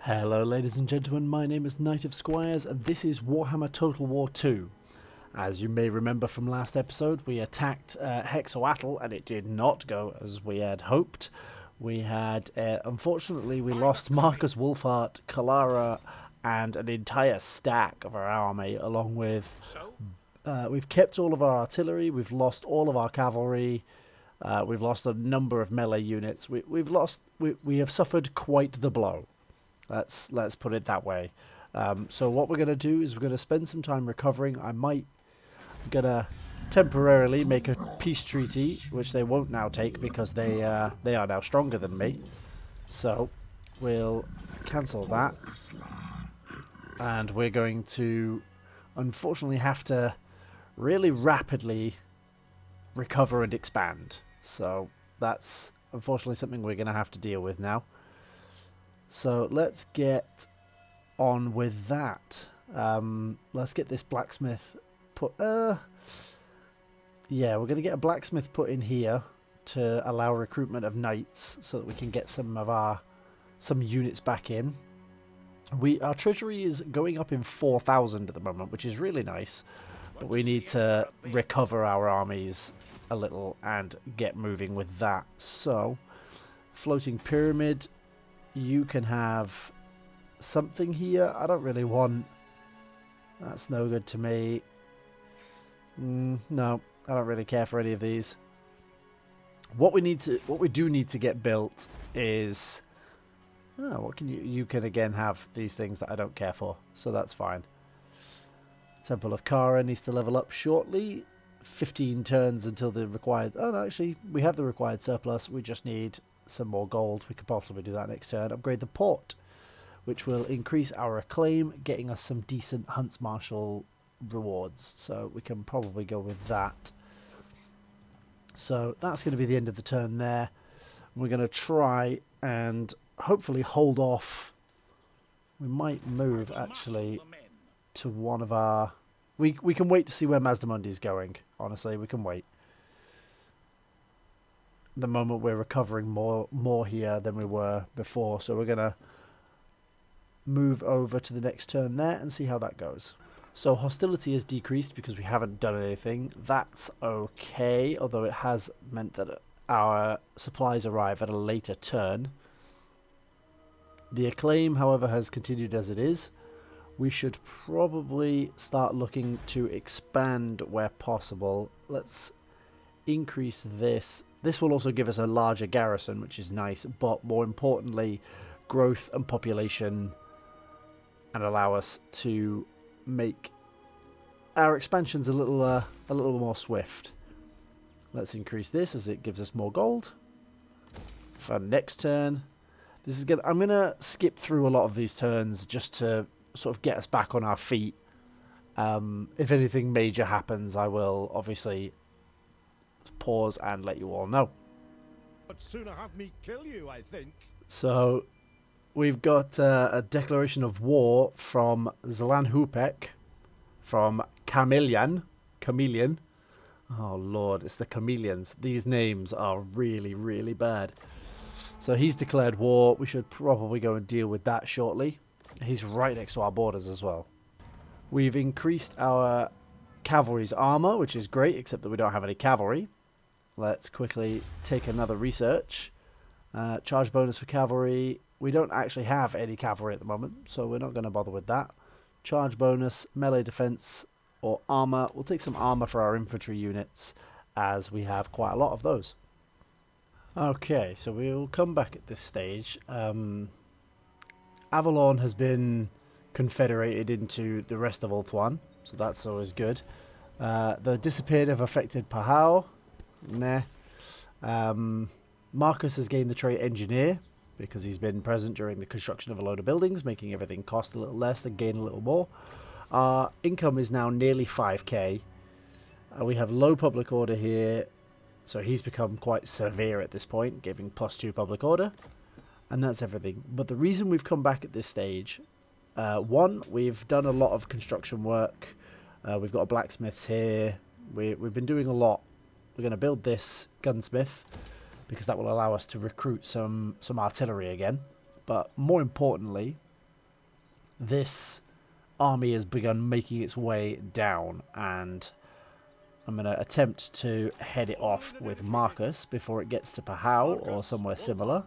Hello ladies and gentlemen, my name is Knight of Squires and this is Warhammer Total War 2. As you may remember from last episode, we attacked Hexoatl and it did not go as we had hoped. We had, unfortunately, we lost Marcus Wolfhart, Kalara and an entire stack of our army, along with, we've kept all of our artillery, we've lost all of our cavalry, we've lost a number of melee units, we have suffered quite the blow. Let's put it that way. So what we're going to do is we're going to spend some time recovering. I'm going to temporarily make a peace treaty, which they won't now take because they are now stronger than me. So we'll cancel that. And we're going to unfortunately have to really rapidly recover and expand. So that's unfortunately something we're going to have to deal with now. So let's get on with that. Let's get this blacksmith put... yeah, we're going to get a blacksmith put in here to allow recruitment of knights so that we can get some units back in. Our treasury is going up in 4,000 at the moment, which is really nice. But we need to recover our armies a little and get moving with that. So, floating pyramid... You can have something here. I don't really want... That's no good to me. No, I don't really care for any of these. What we do need to get built is... Oh, what can you can again have these things that I don't care for. So that's fine. Temple of Kara needs to level up shortly. 15 turns until the required... Oh, no, actually, we have the required surplus. We just need... some more gold. We could possibly do that next turn. Upgrade the port, which will increase our acclaim, getting us some decent Hunts Marshal rewards. So we can probably go with that. So that's going to be the end of the turn there. We're going to try and hopefully hold off. We might move actually to one of our... We can wait to see where Mazdamundi is going. Honestly, we can wait. The moment we're recovering more here than we were before, so we're gonna move over to the next turn there and see how that goes. So hostility has decreased because we haven't done anything. That's okay, although it has meant that our supplies arrive at a later turn. The acclaim, however, has continued as it is. We should probably start looking to expand where possible. Let's increase this. This will also give us a larger garrison, which is nice, but more importantly, growth and population, and allow us to make our expansions a little more swift. Let's increase this as it gives us more gold for next turn. This is I'm gonna skip through a lot of these turns just to sort of get us back on our feet. If anything major happens, I will obviously pause and let you all know. But sooner have me kill you, I think. So we've got a declaration of war from Zlanhupek, from Chameleon. Oh lord, it's the chameleons. These names are really, really bad. So he's declared war. We should probably go and deal with that shortly. He's right next to our borders as well. We've increased our cavalry's armor, which is great, except that we don't have any cavalry. Let's quickly take another research. Charge bonus for cavalry. We don't actually have any cavalry at the moment, so we're not going to bother with that. Charge bonus, melee defense, or armor. We'll take some armor for our infantry units, as we have quite a lot of those. Okay, so we'll come back at this stage. Avalon has been confederated into the rest of Ulthuan, so that's always good. The disappeared have affected Pahau. Nah. Marcus has gained the trait engineer because he's been present during the construction of a load of buildings, making everything cost a little less and gain a little more. Our income is now nearly 5k. We have low public order here, so he's become quite severe at this point, giving +2 public order, and that's everything. But the reason we've come back at this stage, one, we've done a lot of construction work. We've got a blacksmith here. We've been doing a lot. We're going to build this gunsmith because that will allow us to recruit some artillery again. But more importantly, this army has begun making its way down, and I'm going to attempt to head it off with Marcus before it gets to Pahau or somewhere similar.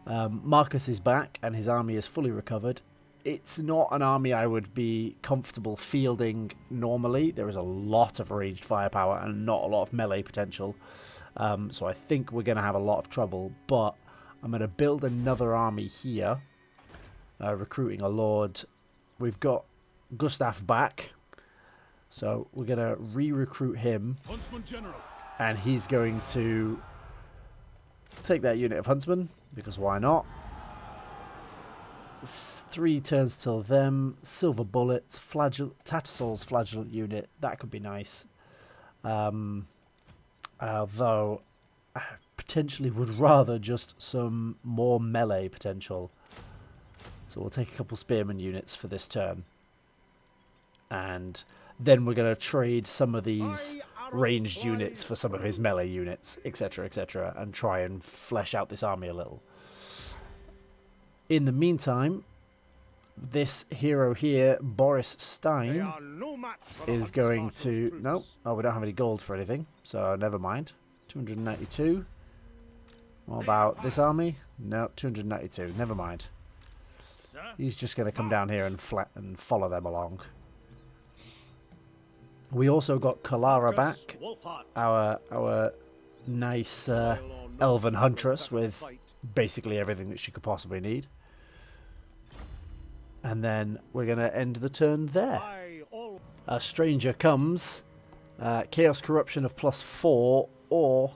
Marcus is back and his army is fully recovered. It's not an army I would be comfortable fielding normally. There is a lot of ranged firepower and not a lot of melee potential. So I think we're going to have a lot of trouble, but I'm going to build another army here, recruiting a lord. We've got Gustav back, so we're going to re-recruit him, and he's going to take that unit of huntsmen, because why not? 3 turns till them. Silver bullets, Tattersalls flagellant unit, that could be nice. Although I potentially would rather just some more melee potential. So we'll take a couple spearman units for this turn. And then we're going to trade some of these ranged units for some of his melee units, etc., and try and flesh out this army a little. In the meantime, this hero here, Boris Stein, is going to... No, oh, we don't have any gold for anything, so never mind. 292. What about this army? No, 292. Never mind. He's just going to come down here and follow them along. We also got Kalara back, our nice elven huntress with basically everything that she could possibly need. And then we're going to end the turn there. A stranger comes, Chaos Corruption of +4, or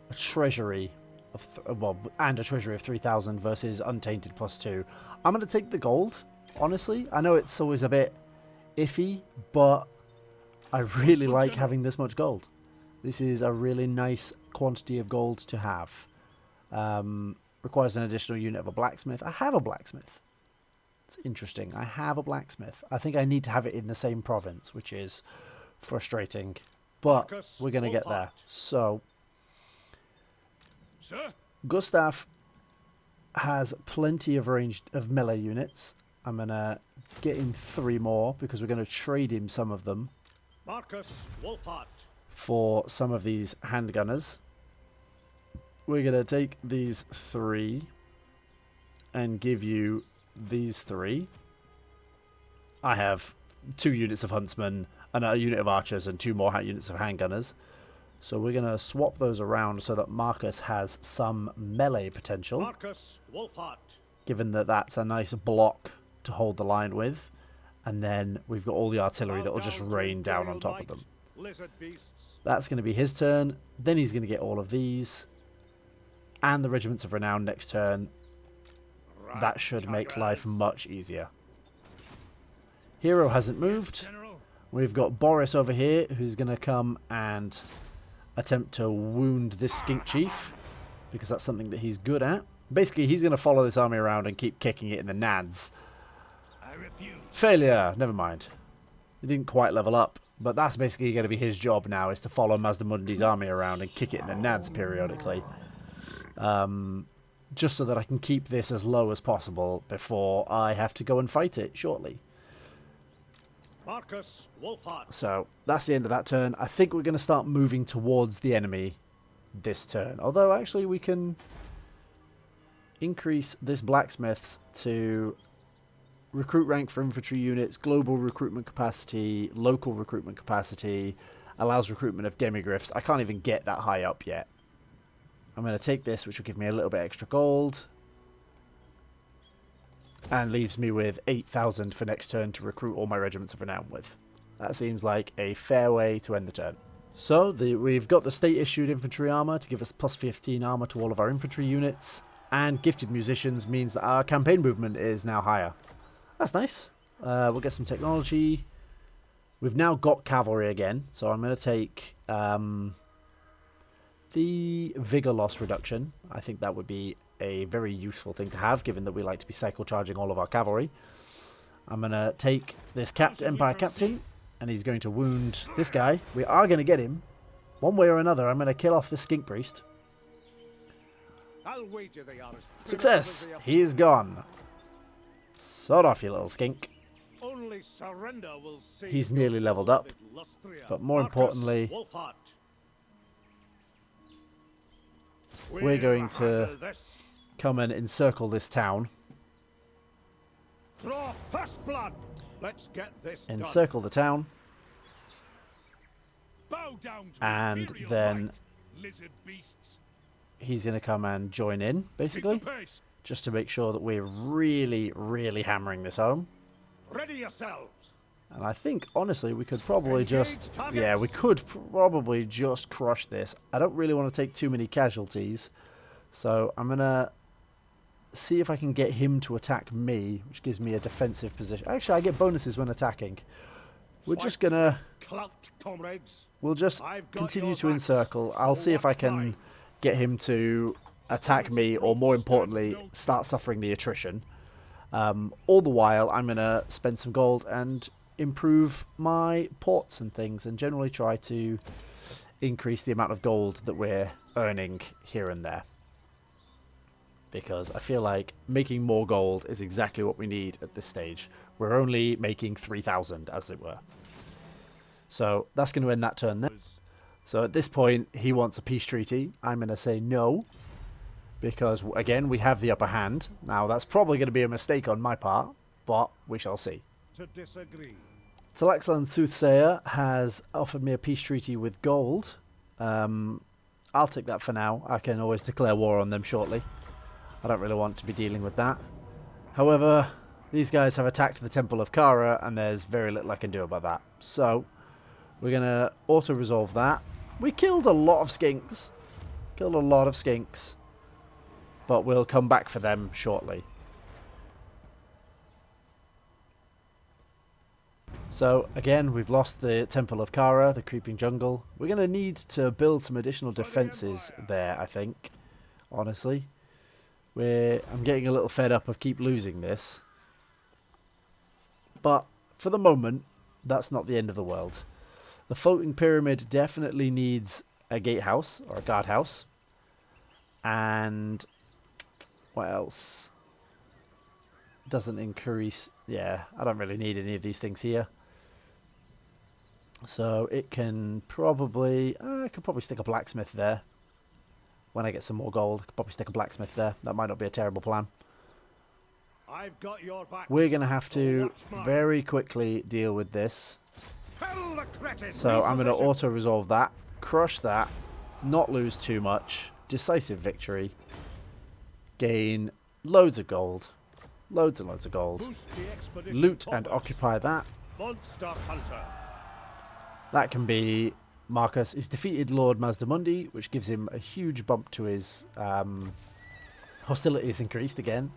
a treasury of and a treasury of 3,000 versus Untainted +2. I'm going to take the gold, honestly. I know it's always a bit iffy, but I really like having this much gold. This is a really nice quantity of gold to have. Requires an additional unit of a blacksmith. I have a blacksmith. It's interesting. I have a blacksmith. I think I need to have it in the same province, which is frustrating. But we're going to get there. So, Gustav has plenty of melee units. I'm going to get him 3 more because we're going to trade him some of them for some of these handgunners. We're going to take these 3 and give you these 3. I have 2 units of huntsmen, and a unit of archers, and 2 more units of handgunners. So we're going to swap those around so that Marcus has some melee potential. Given that that's a nice block to hold the line with. And then we've got all the artillery that will just rain down on top of them. That's going to be his turn. Then he's going to get all of these. And the Regiments of Renown next turn. That should make life much easier. Hero hasn't moved. We've got Boris over here who's going to come and attempt to wound this skink chief, because that's something that he's good at. Basically, he's going to follow this army around and keep kicking it in the nads. Failure. Never mind. He didn't quite level up, but that's basically going to be his job now, is to follow Mazdamundi's army around and kick it in the nads periodically. Just so that I can keep this as low as possible before I have to go and fight it shortly. So that's the end of that turn. I think we're going to start moving towards the enemy this turn. Although actually we can increase this blacksmith's to recruit rank for infantry units, global recruitment capacity, local recruitment capacity, allows recruitment of demigryphs. I can't even get that high up yet. I'm going to take this, which will give me a little bit extra gold. And leaves me with 8,000 for next turn to recruit all my Regiments of Renown with. That seems like a fair way to end the turn. So we've got the state-issued infantry armour to give us +15 armour to all of our infantry units. And Gifted Musicians means that our campaign movement is now higher. That's nice. We'll get some technology. We've now got cavalry again, so I'm going to take the Vigor Loss reduction. I think that would be a very useful thing to have, given that we like to be cycle charging all of our cavalry. I'm going to take this Empire Captain, and he's going to wound this guy. We are going to get him. One way or another, I'm going to kill off this Skink Priest. Success! He is gone. Sod off, you little skink. Only surrender will save He's nearly leveled up, but more importantly, we're going to come and encircle this town. Draw first blood. Let's get this Encircle the town. Bow down to And then right, lizard beasts. He's going to come and join in, basically, just to make sure that we're really, really hammering this home. Ready yourselves. And I think, honestly, we could probably just... Yeah, we could probably just crush this. I don't really want to take too many casualties, so I'm going to see if I can get him to attack me, which gives me a defensive position. Actually, I get bonuses when attacking. We're just going to... We'll just continue to encircle. I'll see if I can get him to attack me, or more importantly, start suffering the attrition. All the while, I'm going to spend some gold and improve my ports and things, and generally try to increase the amount of gold that we're earning here and there. Because I feel like making more gold is exactly what we need at this stage. We're only making 3,000, as it were. So that's going to end that turn there. So at this point, he wants a peace treaty. I'm going to say no. Because, again, we have the upper hand. Now, that's probably going to be a mistake on my part, but we shall see. To disagree. Talaxlan Soothsayer has offered me a peace treaty with gold. I'll take that for now. I can always declare war on them shortly. I don't really want to be dealing with that. However, these guys have attacked the Temple of Kara, and there's very little I can do about that. So, we're going to auto-resolve that. We killed a lot of skinks. Killed a lot of skinks. But we'll come back for them shortly. So, again, we've lost the Temple of Kara, the Creeping Jungle. We're going to need to build some additional defences there, I think. Honestly. I'm getting a little fed up of keep losing this. But, for the moment, that's not the end of the world. The floating pyramid definitely needs a gatehouse, or a guardhouse. And... what else? Doesn't increase... yeah, I don't really need any of these things here. So it can probably... I could probably stick a blacksmith there. When I get some more gold, I could probably stick a blacksmith there. That might not be a terrible plan. I've got your back. We're going to have to very quickly deal with this. So I'm going to auto-resolve that. Crush that. Not lose too much. Decisive victory. Gain loads of gold. Loads and loads of gold. Loot and occupy that. Monster Hunter. That can be Marcus. He's defeated Lord Mazdamundi, which gives him a huge bump to his hostility is increased again.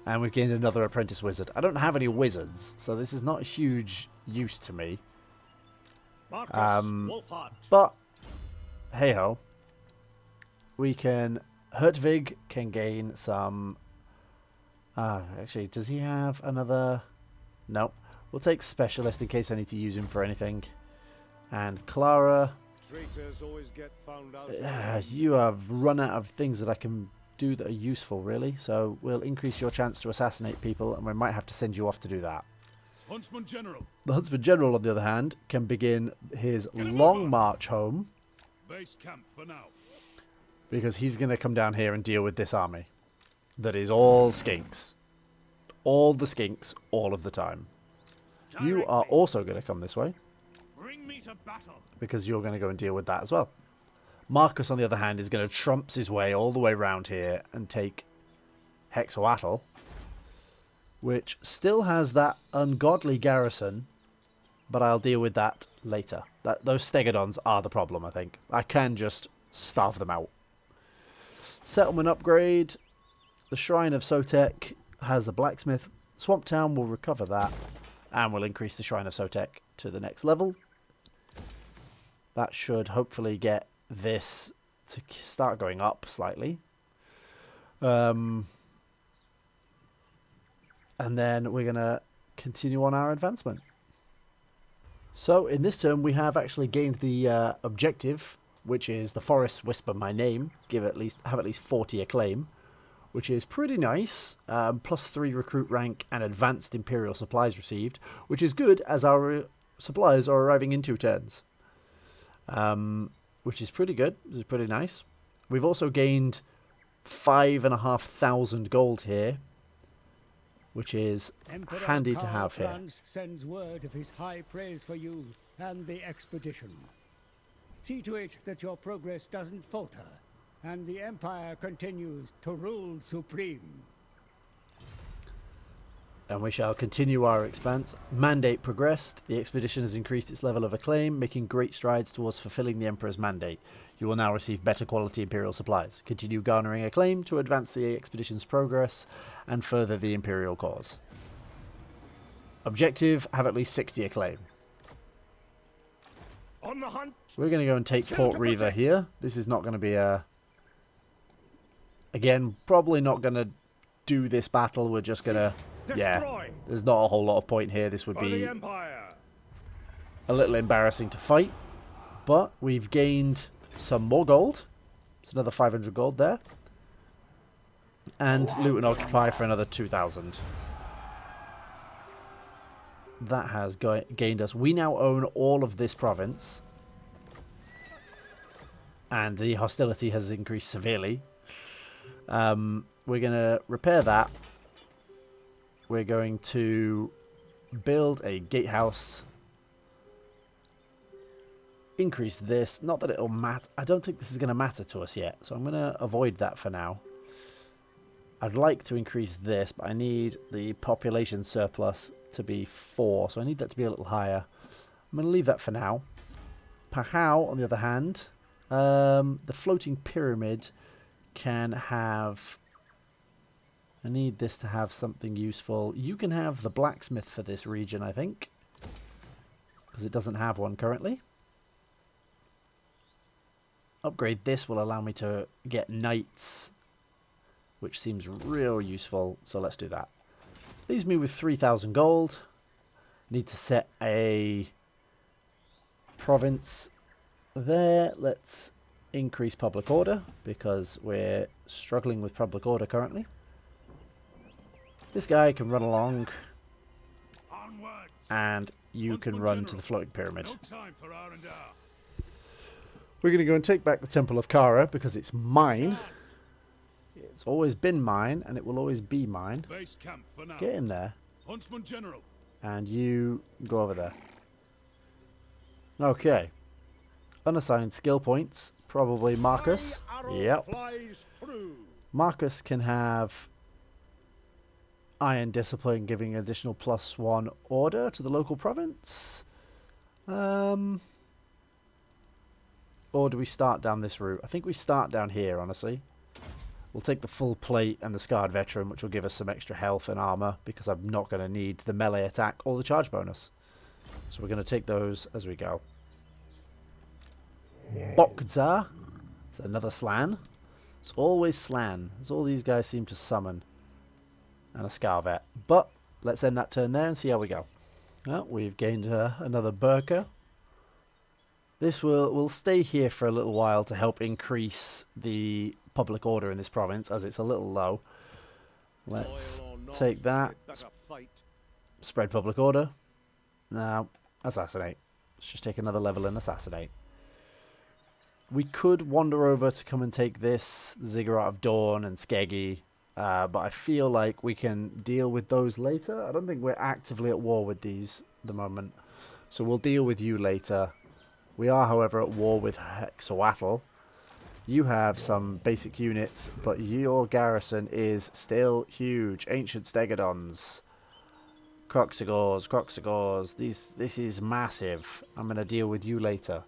And we've gained another apprentice wizard. I don't have any wizards, so this is not a huge use to me. But hey ho. We can... Hertvig can gain some... actually, does he have another... No. We'll take Specialist in case I need to use him for anything. And Clara... Traitors always get found out. You have run out of things that I can do that are useful, really. So we'll increase your chance to assassinate people, and we might have to send you off to do that. Huntsman General. The Huntsman General, on the other hand, can begin his long march home. Base camp for now. Because he's going to come down here and deal with this army. That is all skinks. All the skinks, all of the time. You are also going to come this way. Bring me to battle. Because you're going to go and deal with that as well. Marcus, on the other hand, is going to trumps his way all the way around here and take Hexoatl. Which still has that ungodly garrison. But I'll deal with that later. Those Stegodons are the problem, I think. I can just starve them out. Settlement upgrade. The Shrine of Sotek has a blacksmith. Swamp Town will recover that. And we'll increase the Shrine of Sotek to the next level. That should hopefully get this to start going up slightly. And then we're going to continue on our advancement. So in this turn we have actually gained the objective, which is the Forests Whisper My Name, have at least 40 acclaim. which is pretty nice. +3 recruit rank and advanced Imperial supplies received, which is good as our supplies are arriving in 2 turns. Which is pretty good. This is pretty nice. We've also gained 5,500 gold here, which is Emperor handy to Karl have here. Franz sends word of his high praise for you and the expedition. See to it that your progress doesn't falter, and the Empire continues to rule supreme. And we shall continue our expanse. Mandate progressed. The expedition has increased its level of acclaim, making great strides towards fulfilling the Emperor's mandate. You will now receive better quality Imperial supplies. Continue garnering acclaim to advance the expedition's progress and further the Imperial cause. Objective, have at least 60 acclaim. On the hunt. We're going to go and take Port Reaver here. This is not going to be a... Again, probably not going to do this battle. We're just going to... Yeah, there's not a whole lot of point here. This would be a little embarrassing to fight. But we've gained some more gold. It's another 500 gold there. And loot and occupy for another 2,000. That has gained us. We now own all of this province. And the hostility has increased severely. We're going to repair that. We're going to build a gatehouse. Increase this. Not that it'll matter. I don't think this is going to matter to us yet. So I'm going to avoid that for now. I'd like to increase this, but I need the population surplus to be 4. So I need that to be a little higher. I'm going to leave that for now. Pahau, on the other hand, the floating pyramid can have... I need this to have something useful. You can have the blacksmith for this region, I think. Because it doesn't have one currently. Upgrade this will allow me to get knights, which seems real useful. So let's do that. Leaves me with 3,000 gold. Need to set a province there. Let's increase public order because we're struggling with public order currently. This guy can run along, and you can run to the floating pyramid. We're going to go and take back the Temple of Kara because it's mine. It's always been mine, and it will always be mine. Get in there. And you go over there. Okay. Unassigned skill points. Probably Marcus. Yep. Marcus can have... Iron Discipline, giving additional +1 order to the local province. Or do we start down this route? I think we start down here, honestly. We'll take the full plate and the Scarred Veteran, which will give us some extra health and armor, because I'm not going to need the melee attack or the charge bonus. So we're going to take those as we go. Bokza. It's another Slan. It's always Slan. That's all these guys seem to summon. And a Scarvet. But let's end that turn there and see how we go. Well, we've gained another Burka. This will stay here for a little while to help increase the public order in this province, as it's a little low. Let's take that. Spread public order. Now, assassinate. Let's just take another level and assassinate. We could wander over to come and take this, Ziggurat of Dawn and Skeggy. But I feel like we can deal with those later. I don't think we're actively at war with these at the moment. So we'll deal with you later. We are, however, at war with Hexawatl. You have some basic units, but your garrison is still huge. Ancient Stegodons. Croxagors. This is massive. I'm going to deal with you later.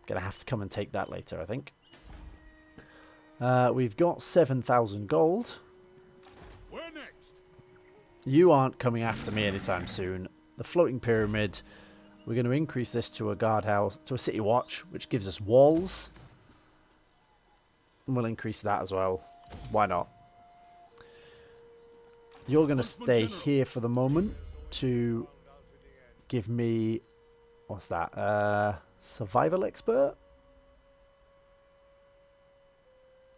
Going to have to come and take that later, I think. We've got 7,000 gold. Where next? You aren't coming after me anytime soon. The floating pyramid, we're going to increase this to a guardhouse, to a city watch, which gives us walls. And we'll increase that as well. Why not? You're going to stay here for the moment to give me, what's that? Survival expert?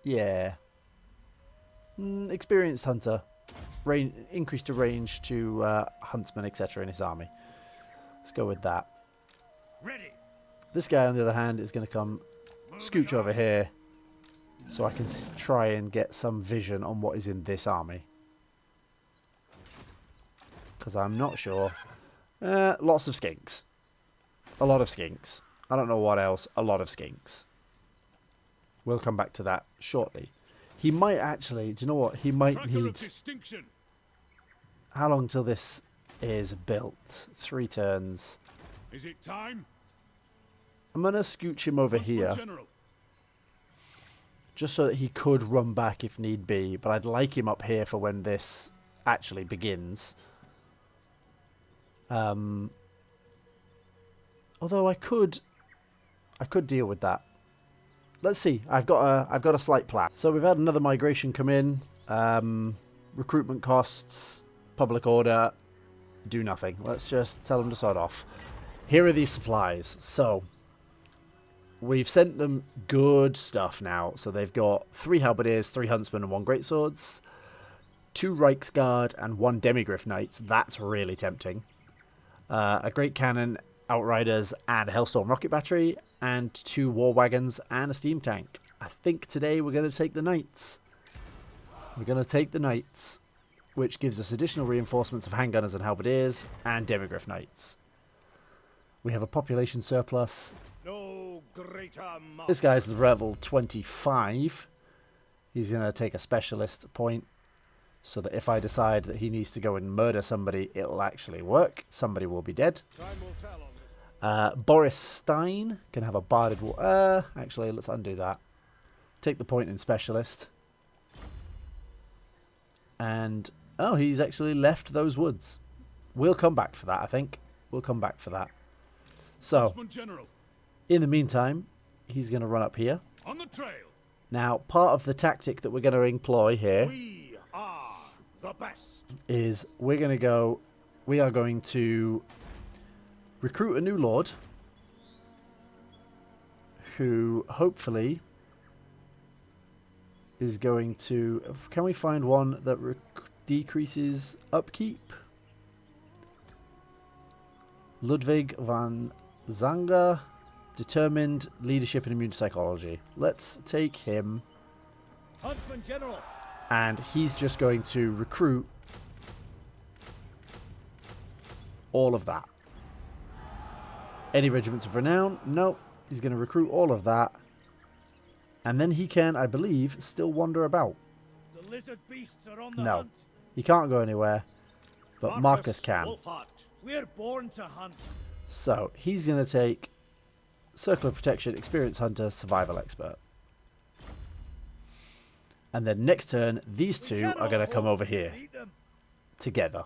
Yeah. Experienced hunter. Increase to range to huntsman, etc. in his army. Let's go with that. Ready. This guy, on the other hand, is going to come scooch over here so I can try and get some vision on what is in this army. Because I'm not sure. Lots of skinks. A lot of skinks. I don't know what else. A lot of skinks. We'll come back to that shortly. He might actually... Do you know what? He might need... How long till this is built? 3 turns. Is it time? I'm going to scooch him over here. General. Just so that he could run back if need be. But I'd like him up here for when this actually begins. Although I could deal with that. Let's see. I've got a slight plan. So we've had another migration come in. Recruitment costs, public order, do nothing. Let's just tell them to sod off. Here are these supplies. So we've sent them good stuff now. So they've got 3 halberdiers, 3 huntsmen, and 1 greatswords, 2 Reichsguard, and 1 demigriff knights. That's really tempting. A great cannon, outriders, and a Hellstorm rocket battery, and 2 war wagons and a steam tank. I think today we're going to take the knights. We're going to take the knights, which gives us additional reinforcements of handgunners and halberdiers and demigriff knights. We have a population surplus. No greater master. This guy's level 25. He's going to take a specialist point so that if I decide that he needs to go and murder somebody, it'll actually work. Somebody will be dead. Time will tell on this. Boris Stein can have a barded war. Actually, let's undo that. Take the point in specialist. And, oh, he's actually left those woods. We'll come back for that, I think. We'll come back for that. So, General. in the meantime, he's going to run up here. On the trail. Now, part of the tactic that we're going to employ here We are the best. is we are going to recruit a new lord who hopefully is going to... Can we find one that decreases upkeep? Ludwig van Zanger, determined leadership and immune psychology. Let's take him. Huntsman General. And he's just going to recruit all of that. Any regiments of renown? Nope. He's going to recruit all of that. And then he can, I believe, still wander about. The lizard beasts are on the No. hunt. He can't go anywhere. But Marcus can. Wolfhart. We're born to hunt. So, he's going to take Circle of Protection, Experienced Hunter, Survival Expert. And then next turn, these two are going to come over here together.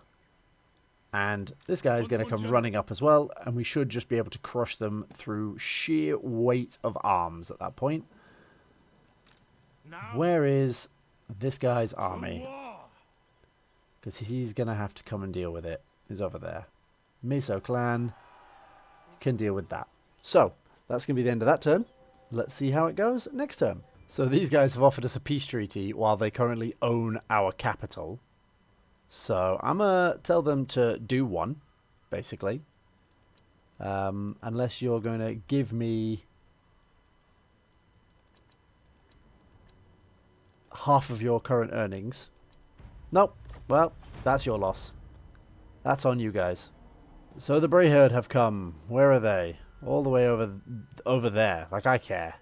And this guy is going to come running up as well. And we should just be able to crush them through sheer weight of arms at that point. Now Where is this guy's army? war. Because he's going to have to come and deal with it. He's over there. Meso clan can deal with that. So, that's going to be the end of that turn. Let's see how it goes next turn. So these guys have offered us a peace treaty while they currently own our capital. So I'm going to tell them to do one, basically. Unless you're going to give me half of your current earnings. Nope. Well, that's your loss. That's on you guys. So the Bray Herd have come. Where are they? All the way over there. Like I care.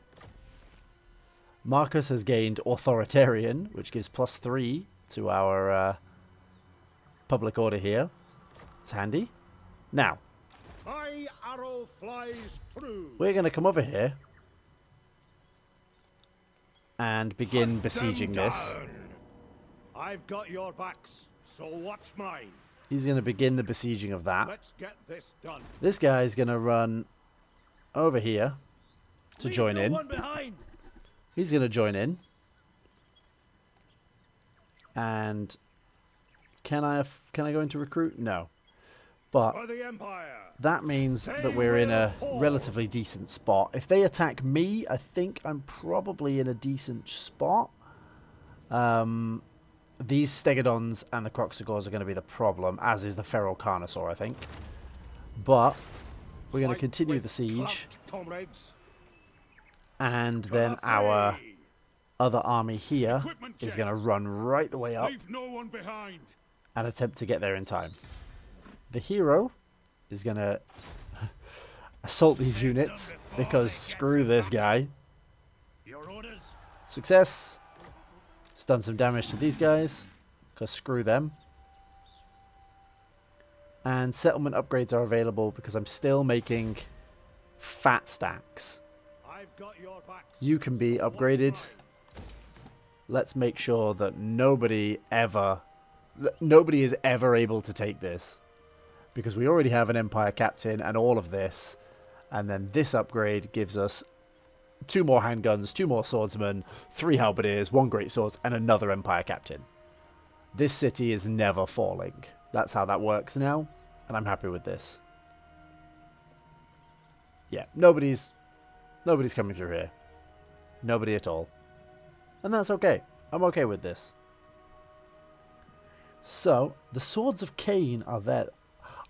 Marcus has gained Authoritarian, which gives +3 to our public order here. It's handy. Now, My arrow flies true. we're going to come over here and begin besieging this. Down. I've got your backs, so watch mine. He's going to begin the besieging of that. Let's get this done. This guy's going to run over here to Leave join no in. one behind. He's going to join in. And can I go into recruit? No. But For the Empire. that means that we're in a relatively decent spot. If they attack me, I think I'm probably in a decent spot. these Stegodons and the Croxagores are going to be the problem, as is the Feral Carnosaur, I think. But we're going to continue the siege, and then our other army here is going to run right the way up and attempt to get there in time. The hero is going to assault these units, because screw this guy. Success. It's done some damage to these guys, because screw them. And settlement upgrades are available because I'm still making fat stacks. You can be upgraded. Let's make sure that nobody is ever able to take this, because we already have an Empire Captain and all of this, and then this upgrade gives us 2 more handguns, 2 more swordsmen, 3 halberdiers, 1 great swords, and another Empire Captain. This city is never falling. That's how that works now, and I'm happy with this. Yeah, nobody's coming through here. Nobody at all. And that's okay. I'm okay with this. So, the Swords of Cain are there.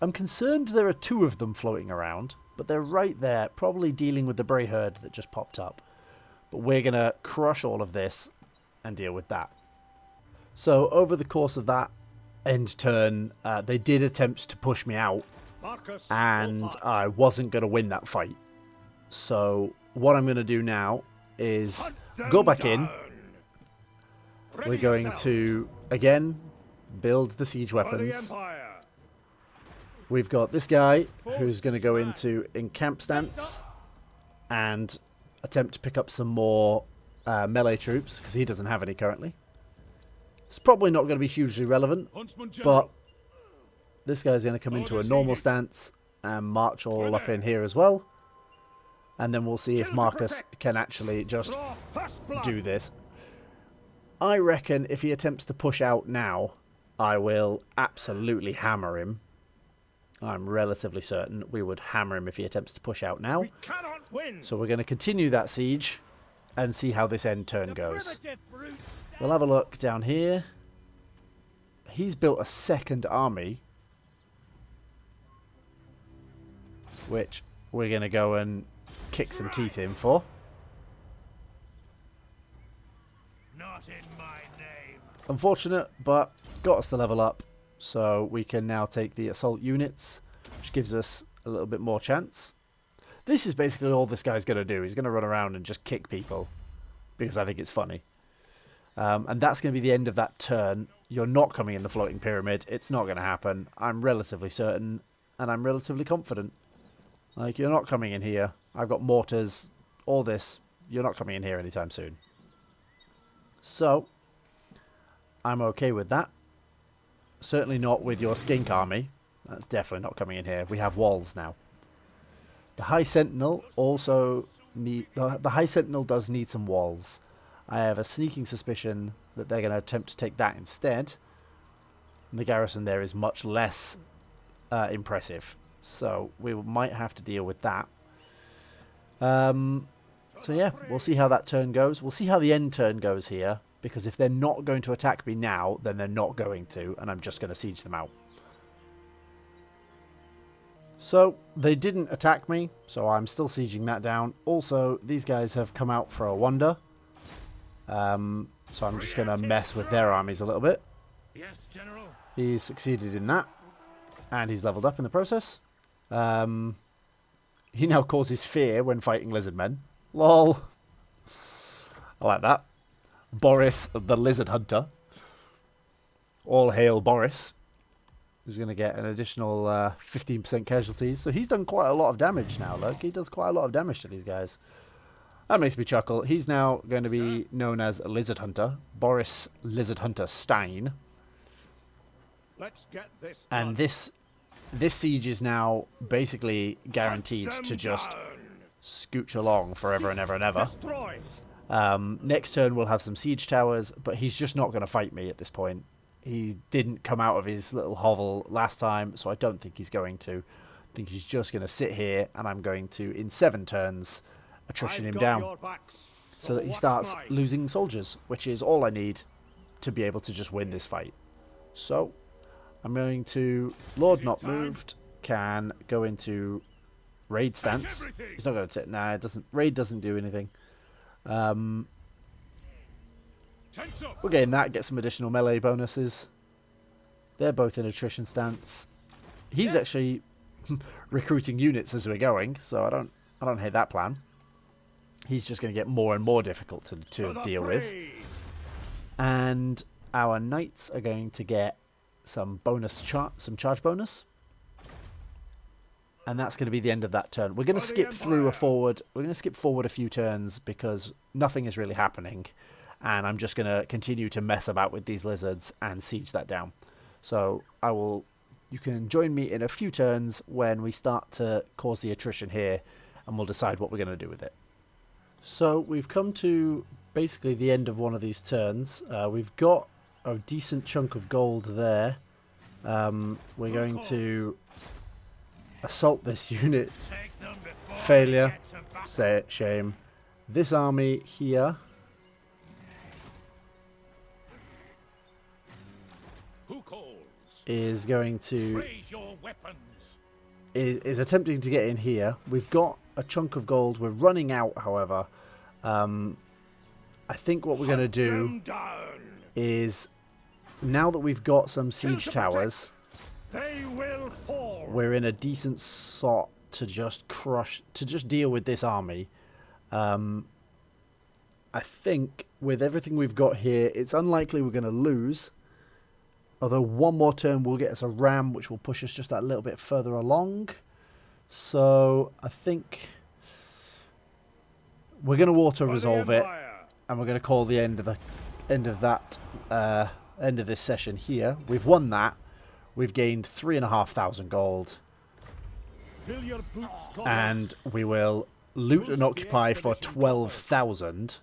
I'm concerned there are 2 of them floating around, but they're right there, probably dealing with the Bray Herd that just popped up. But we're going to crush all of this and deal with that. So, over the course of that end turn, they did attempt to push me out, and I wasn't going to win that fight. So, what I'm going to do now is go back in. We're going to, again, build the siege weapons. We've got this guy who's going to go into encamp stance and attempt to pick up some more melee troops, because he doesn't have any currently. It's probably not going to be hugely relevant, but this guy's going to come into a normal stance and march all up in here as well. And then we'll see if Marcus can actually just do this. I reckon if he attempts to push out now, I will absolutely hammer him. I'm relatively certain we would hammer him if he attempts to push out now. So we're going to continue that siege and see how this end turn goes. We'll have a look down here. He's built a second army, which we're going to go and kick some teeth in for. Not in my name. Unfortunate, but got us to level up, so we can now take the assault units, which gives us a little bit more chance. This is basically all this guy's going to do. He's going to run around and just kick people, because I think it's funny. And that's going to be the end of that turn. You're not coming in the floating pyramid. It's not going to happen. I'm relatively certain, and I'm relatively confident. Like, you're not coming in here. I've got mortars, all this. You're not coming in here anytime soon. So, I'm okay with that. Certainly not with your skink army. That's definitely not coming in here. We have walls now. The High Sentinel also the High Sentinel does need some walls. I have a sneaking suspicion that they're going to attempt to take that instead. And the garrison there is much less impressive. So we might have to deal with that. So yeah, we'll see how that turn goes. We'll see how the end turn goes here. Because if they're not going to attack me now, then they're not going to. And I'm just going to siege them out. So, they didn't attack me, so I'm still sieging that down. Also, these guys have come out for a wonder. So I'm just going to mess with their armies a little bit. Yes, General. He's succeeded in that. And he's leveled up in the process. He now causes fear when fighting lizard men. Lol. I like that. Boris the Lizard Hunter. All hail Boris. Who's going to get an additional 15% casualties. So he's done quite a lot of damage now, look. He does quite a lot of damage to these guys. That makes me chuckle. He's now going to be known as a Lizard Hunter. Boris Lizard Hunter Stein. Let's get this and this siege is now basically guaranteed to just scooch along forever and ever and ever. Next turn we'll have some siege towers, but he's just not going to fight me at this point. He didn't come out of his little hovel last time, so I don't think he's going to. I think he's just going to sit here, and I'm going to, in 7 turns, attrition him down. So that he starts losing soldiers, which is all I need to be able to just win this fight. So I'm going to Lord Not Moved can go into raid stance. He's not going to sit. Nah, it doesn't. Raid doesn't do anything. We'll gain that. Get some additional melee bonuses. They're both in attrition stance. He's actually recruiting units as we're going, so I don't hate that plan. He's just going to get more and more difficult to deal with. And our knights are going to get some charge bonus. And that's going to be the end of that turn. We're going to skip through forward. We're going to skip forward a few turns because nothing is really happening. And I'm just going to continue to mess about with these lizards and siege that down. So you can join me in a few turns when we start to cause the attrition here, and we'll decide what we're going to do with it. So we've come to basically the end of one of these turns. We've got a decent chunk of gold there. We're going to assault this unit. Failure. Say it, shame. This army here is going to is attempting to get in here. We've got a chunk of gold. We're running out, however. I think what we're going to do is, now that we've got some siege towers, we're in a decent spot to just deal with this army. I think with everything we've got here, it's unlikely we're going to lose. Although one more turn will get us a ram, which will push us just that little bit further along. So I think we're going to auto-resolve it, and we're going to call the end of this session here. We've won that. We've gained 3,500 gold, and we will loot and occupy for 12,000.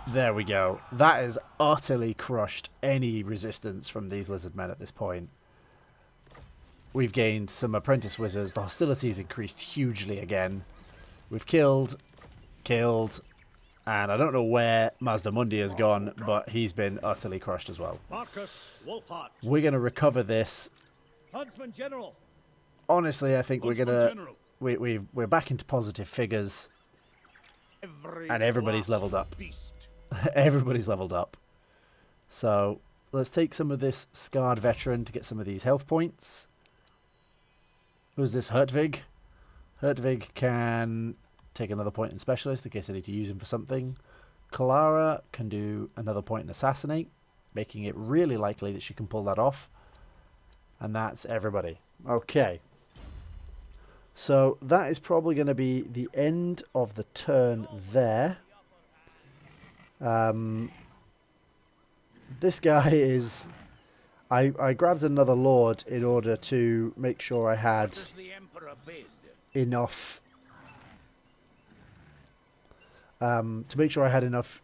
There we go. That has utterly crushed any resistance from these lizard men at this point. We've gained some apprentice wizards. The hostilities increased hugely again. We've killed, and I don't know where Mazdamundi has gone, but he's been utterly crushed as well. We're going to recover this. Huntsman General. Honestly, I think we're going to... We're back into positive figures. And everybody's leveled up. Everybody's leveled up. So let's take some of this scarred veteran to get some of these health points. Who's this? Hertvig. Hertvig can take another point in specialist in case I need to use him for something. Clara can do another point in assassinate, making it really likely that she can pull that off. And that's everybody. Okay. So that is probably going to be the end of the turn there. This guy is... I grabbed another lord in order to make sure I had enough...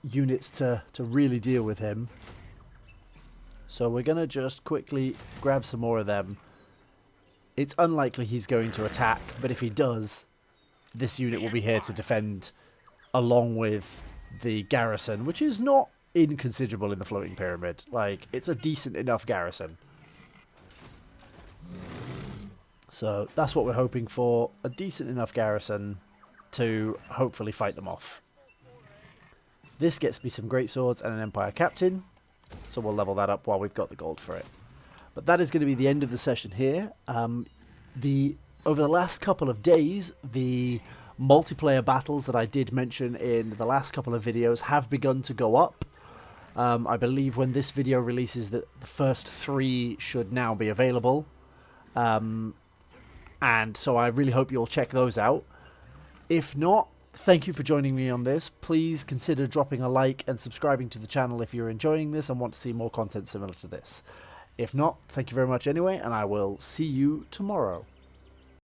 units to really deal with him. So we're going to just quickly grab some more of them. It's unlikely he's going to attack, but if he does, this unit will be here to defend along with the garrison, which is not inconsiderable in the floating pyramid. Like, it's a decent enough garrison. So that's what we're hoping for, a decent enough garrison to hopefully fight them off. This gets me some great swords and an Empire Captain, so we'll level that up while we've got the gold for it. But that is going to be the end of the session here. Over the last couple of days, the multiplayer battles that I did mention in the last couple of videos have begun to go up. I believe when this video releases, that the first 3 should now be available. And so I really hope you'll check those out. If not, thank you for joining me on this. Please consider dropping a like and subscribing to the channel if you're enjoying this and want to see more content similar to this. If not, thank you very much anyway, and I will see you tomorrow.